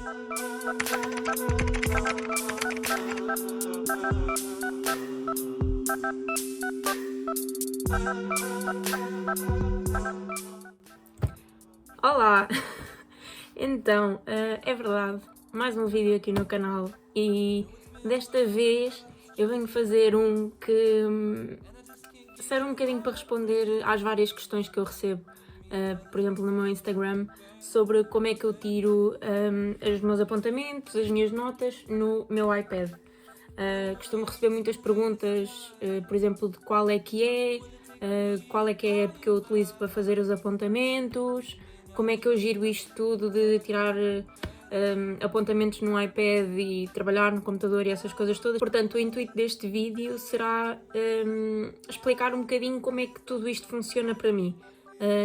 Olá! Então, é verdade, mais um vídeo aqui no canal e desta vez eu venho fazer um que serve um bocadinho para responder às várias questões que eu recebo, por exemplo no meu Instagram, sobre como é que eu tiro os meus apontamentos, as minhas notas no meu iPad. Costumo receber muitas perguntas, por exemplo, de qual é a app que eu utilizo para fazer os apontamentos, como é que eu giro isto tudo de tirar apontamentos no iPad e trabalhar no computador e essas coisas todas. Portanto, o intuito deste vídeo será explicar um bocadinho como é que tudo isto funciona para mim.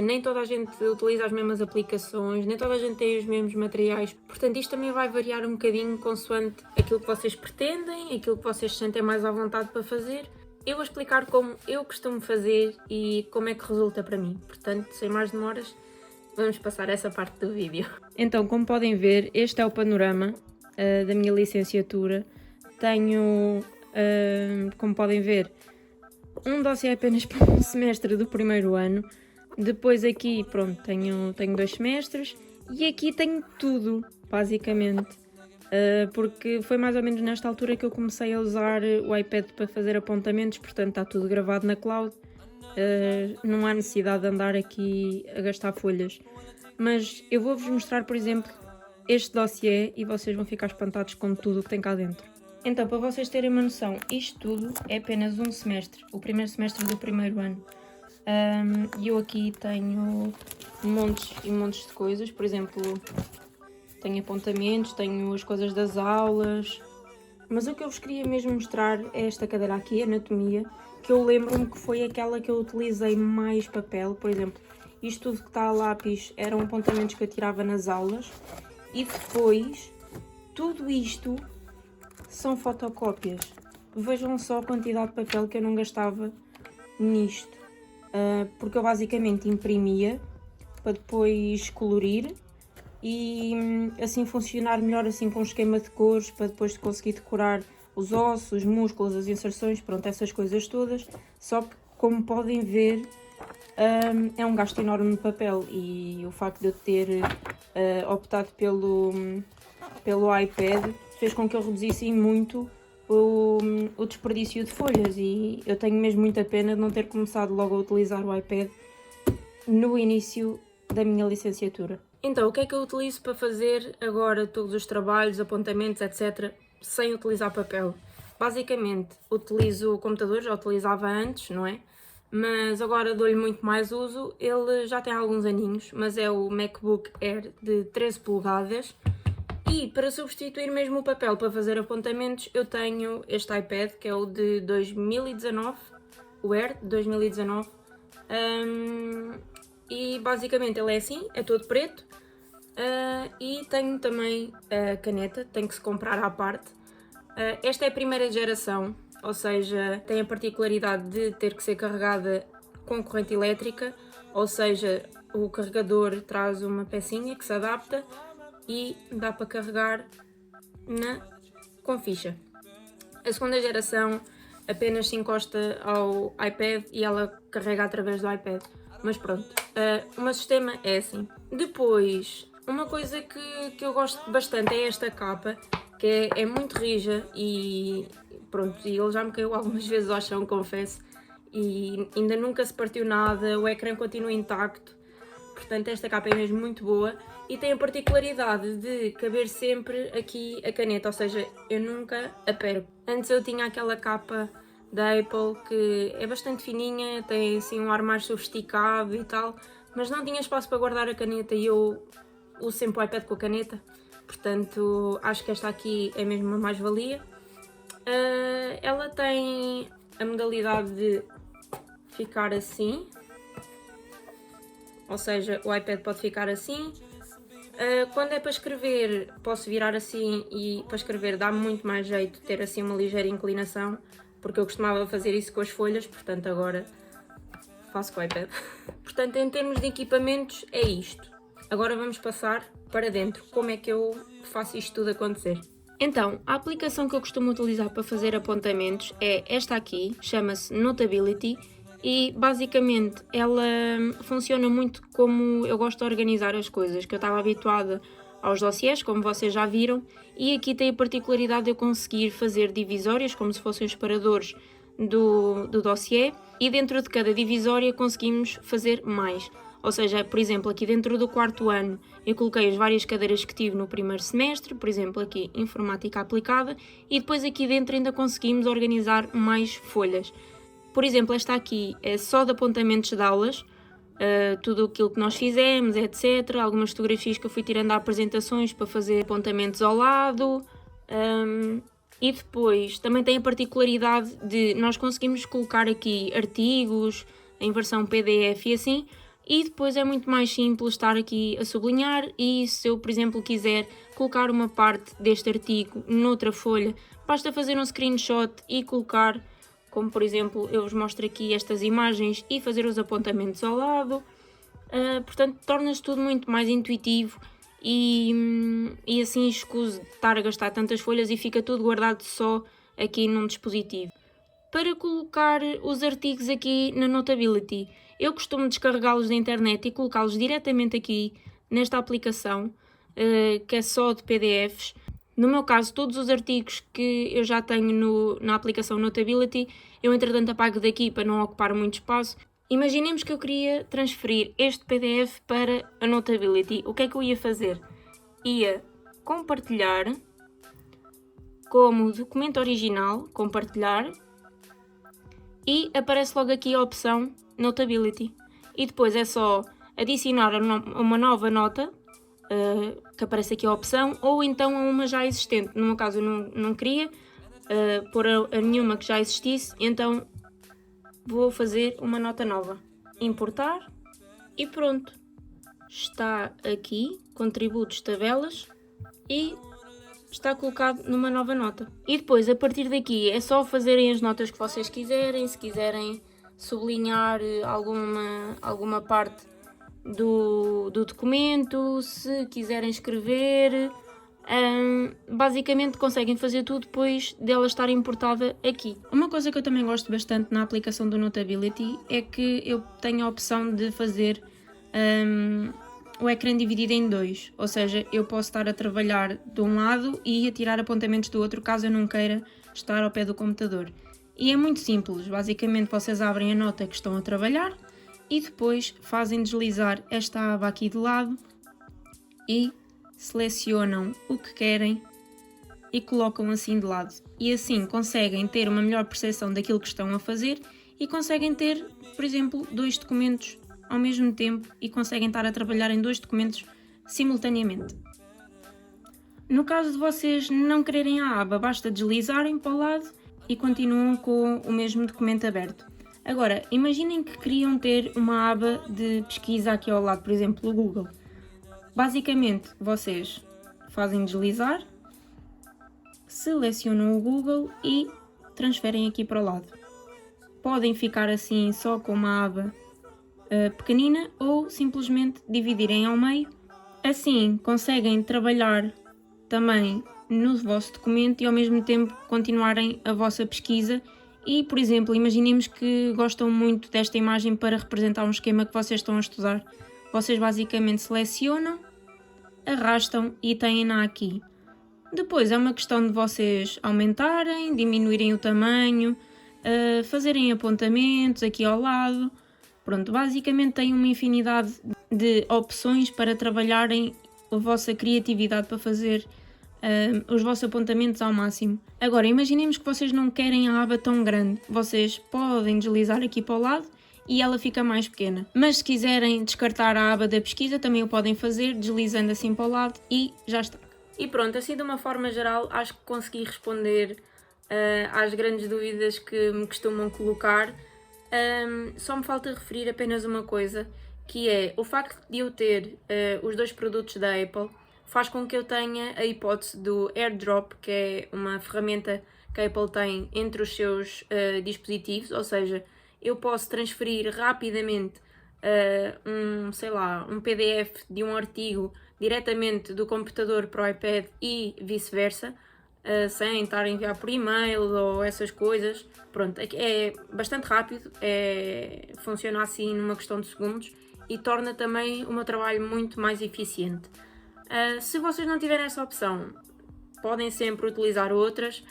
Nem toda a gente utiliza as mesmas aplicações, nem toda a gente tem os mesmos materiais, portanto isto também vai variar um bocadinho consoante aquilo que vocês pretendem, aquilo que vocês se sentem mais à vontade para fazer. Eu vou explicar como eu costumo fazer e como é que resulta para mim, portanto, sem mais demoras, vamos passar essa parte do vídeo. Então, como podem ver, este é o panorama da minha licenciatura. Tenho, como podem ver, um dossiê apenas para um semestre do primeiro ano. Depois aqui, pronto, tenho 2 semestres e aqui tenho tudo, basicamente. Porque foi mais ou menos nesta altura que eu comecei a usar o iPad para fazer apontamentos, portanto está tudo gravado na cloud. Não há necessidade de andar aqui a gastar folhas. Mas eu vou-vos mostrar, por exemplo, este dossiê e vocês vão ficar espantados com tudo o que tem cá dentro. Então, para vocês terem uma noção, isto tudo é apenas um semestre, o primeiro semestre do primeiro ano. E eu aqui tenho montes e montes de coisas, por exemplo, tenho apontamentos, tenho as coisas das aulas, mas o que eu vos queria mesmo mostrar é esta cadeira aqui, Anatomia, que eu lembro-me que foi aquela que eu utilizei mais papel. Por exemplo, isto tudo que está a lápis eram apontamentos que eu tirava nas aulas e depois tudo isto são fotocópias. Vejam só a quantidade de papel que eu não gastava nisto. Porque eu basicamente imprimia para depois colorir e assim funcionar melhor assim com um esquema de cores para depois conseguir decorar os ossos, os músculos, as inserções, pronto, essas coisas todas. Só que, como podem ver, é um gasto enorme de papel e o facto de eu ter optado pelo iPad fez com que eu reduzisse muito o desperdício de folhas e eu tenho mesmo muita pena de não ter começado logo a utilizar o iPad no início da minha licenciatura. Então, o que é que eu utilizo para fazer agora todos os trabalhos, apontamentos, etc., sem utilizar papel? Basicamente, utilizo o computador, já utilizava antes, não é? Mas agora dou-lhe muito mais uso. Ele já tem alguns aninhos, mas é o MacBook Air de 13 polegadas. E para substituir mesmo o papel para fazer apontamentos, eu tenho este iPad, que é o de 2019, o Air de 2019. E basicamente ele é assim, é todo preto. E tenho também a caneta, tem que se comprar à parte. Esta é a primeira geração, ou seja, tem a particularidade de ter que ser carregada com corrente elétrica, ou seja, o carregador traz uma pecinha que se adapta e dá para carregar com ficha. A segunda geração apenas se encosta ao iPad e ela carrega através do iPad. Mas pronto, o meu sistema é assim. Depois, uma coisa que eu gosto bastante é esta capa, que é muito rija e pronto, e ele já me caiu algumas vezes ao chão, confesso, e ainda nunca se partiu nada, o ecrã continua intacto. Portanto, esta capa é mesmo muito boa e tem a particularidade de caber sempre aqui a caneta, ou seja, eu nunca a perco. Antes eu tinha aquela capa da Apple que é bastante fininha, tem assim um ar mais sofisticado e tal, mas não tinha espaço para guardar a caneta e eu uso sempre o iPad com a caneta, portanto acho que esta aqui é mesmo uma mais-valia. Ela tem a modalidade de ficar assim, ou seja, o iPad pode ficar assim. Quando é para escrever, posso virar assim e para escrever dá-me muito mais jeito ter assim uma ligeira inclinação, porque eu costumava fazer isso com as folhas, portanto agora faço com o iPad. Portanto, em termos de equipamentos é isto. Agora vamos passar para dentro. Como é que eu faço isto tudo acontecer? Então, a aplicação que eu costumo utilizar para fazer apontamentos é esta aqui, chama-se Notability, e basicamente ela funciona muito como eu gosto de organizar as coisas, que eu estava habituada aos dossiês, como vocês já viram, e aqui tem a particularidade de eu conseguir fazer divisórias, como se fossem os separadores do dossiê, e dentro de cada divisória conseguimos fazer mais. Ou seja, por exemplo, aqui dentro do quarto ano eu coloquei as várias cadeiras que tive no primeiro semestre, por exemplo aqui Informática Aplicada, e depois aqui dentro ainda conseguimos organizar mais folhas. Por exemplo, esta aqui é só de apontamentos de aulas, tudo aquilo que nós fizemos, etc. Algumas fotografias que eu fui tirando a apresentações para fazer apontamentos ao lado. E depois também tem a particularidade de nós conseguimos colocar aqui artigos em versão PDF e assim, e depois é muito mais simples estar aqui a sublinhar, e se eu, por exemplo, quiser colocar uma parte deste artigo noutra folha, basta fazer um screenshot e colocar, como por exemplo eu vos mostro aqui estas imagens, e fazer os apontamentos ao lado. Portanto, torna-se tudo muito mais intuitivo e assim escuso de estar a gastar tantas folhas e fica tudo guardado só aqui num dispositivo. Para colocar os artigos aqui na Notability, eu costumo descarregá-los da internet e colocá-los diretamente aqui nesta aplicação, que é só de PDFs. No meu caso, todos os artigos que eu já tenho na aplicação Notability, eu entretanto apago daqui para não ocupar muito espaço. Imaginemos que eu queria transferir este PDF para a Notability. O que é que eu ia fazer? Ia compartilhar como documento original, compartilhar, e aparece logo aqui a opção Notability. E depois é só adicionar uma nova nota, que aparece aqui a opção, ou então a uma já existente. No meu caso eu não queria pôr a nenhuma que já existisse, então vou fazer uma nota nova. Importar e pronto. Está aqui, contributos, tabelas, e está colocado numa nova nota. E depois, a partir daqui, é só fazerem as notas que vocês quiserem. Se quiserem sublinhar alguma parte do documento, se quiserem escrever, basicamente conseguem fazer tudo depois dela estar importada aqui. Uma coisa que eu também gosto bastante na aplicação do Notability é que eu tenho a opção de fazer o ecrã dividido em dois, ou seja, eu posso estar a trabalhar de um lado e a tirar apontamentos do outro caso eu não queira estar ao pé do computador. E é muito simples, basicamente vocês abrem a nota que estão a trabalhar e depois fazem deslizar esta aba aqui de lado e selecionam o que querem e colocam assim de lado. E assim conseguem ter uma melhor percepção daquilo que estão a fazer e conseguem ter, por exemplo, dois documentos ao mesmo tempo e conseguem estar a trabalhar em dois documentos simultaneamente. No caso de vocês não quererem a aba, basta deslizarem para o lado e continuam com o mesmo documento aberto. Agora, imaginem que queriam ter uma aba de pesquisa aqui ao lado, por exemplo, o Google. Basicamente, vocês fazem deslizar, selecionam o Google e transferem aqui para o lado. Podem ficar assim só com uma aba pequenina ou simplesmente dividirem ao meio. Assim conseguem trabalhar também no vosso documento e ao mesmo tempo continuarem a vossa pesquisa. E, por exemplo, imaginemos que gostam muito desta imagem para representar um esquema que vocês estão a estudar. Vocês basicamente selecionam, arrastam e têm-na aqui. Depois é uma questão de vocês aumentarem, diminuírem o tamanho, fazerem apontamentos aqui ao lado. Pronto, basicamente têm uma infinidade de opções para trabalharem a vossa criatividade para fazer os vossos apontamentos ao máximo. Agora, imaginemos que vocês não querem a aba tão grande. Vocês podem deslizar aqui para o lado e ela fica mais pequena. Mas se quiserem descartar a aba da pesquisa, também o podem fazer, deslizando assim para o lado e já está. E pronto, assim de uma forma geral, acho que consegui responder às grandes dúvidas que me costumam colocar. Só me falta referir apenas uma coisa, que é o facto de eu ter os dois produtos da Apple faz com que eu tenha a hipótese do AirDrop, que é uma ferramenta que a Apple tem entre os seus dispositivos, ou seja, eu posso transferir rapidamente um PDF de um artigo diretamente do computador para o iPad e vice-versa, sem estar a enviar por e-mail ou essas coisas. Pronto, é bastante rápido, funciona assim numa questão de segundos e torna também o meu trabalho muito mais eficiente. Se vocês não tiverem essa opção, podem sempre utilizar outras.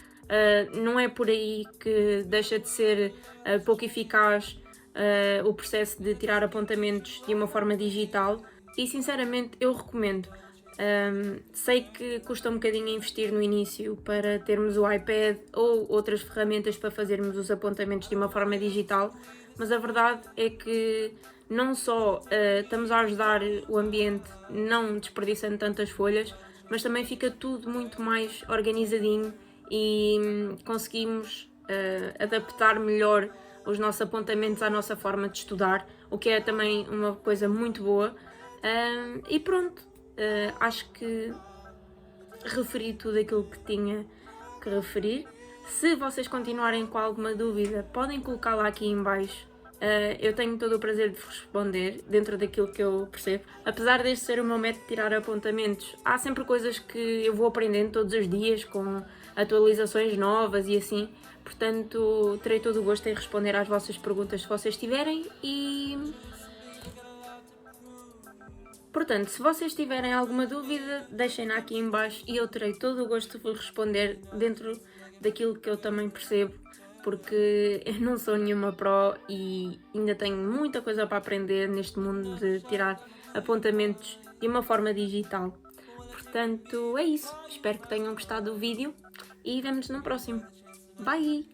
Não é por aí que deixa de ser pouco eficaz o processo de tirar apontamentos de uma forma digital e sinceramente eu recomendo. Sei que custa um bocadinho investir no início para termos o iPad ou outras ferramentas para fazermos os apontamentos de uma forma digital, mas a verdade é que não só estamos a ajudar o ambiente não desperdiçando tantas folhas, mas também fica tudo muito mais organizadinho e conseguimos adaptar melhor os nossos apontamentos à nossa forma de estudar, o que é também uma coisa muito boa. E pronto, acho que referi tudo aquilo que tinha que referir. Se vocês continuarem com alguma dúvida, podem colocá-la aqui em baixo. Eu tenho todo o prazer de vos responder dentro daquilo que eu percebo. Apesar deste ser o meu método de tirar apontamentos, há sempre coisas que eu vou aprendendo todos os dias com atualizações novas e assim. Portanto, terei todo o gosto em responder às vossas perguntas se vocês tiverem e... Portanto, se vocês tiverem alguma dúvida, deixem-na aqui em baixo e eu terei todo o gosto de vos responder dentro daquilo que eu também percebo, porque eu não sou nenhuma pró e ainda tenho muita coisa para aprender neste mundo de tirar apontamentos de uma forma digital. Portanto, é isso. Espero que tenham gostado do vídeo e vemo-nos no próximo. Bye!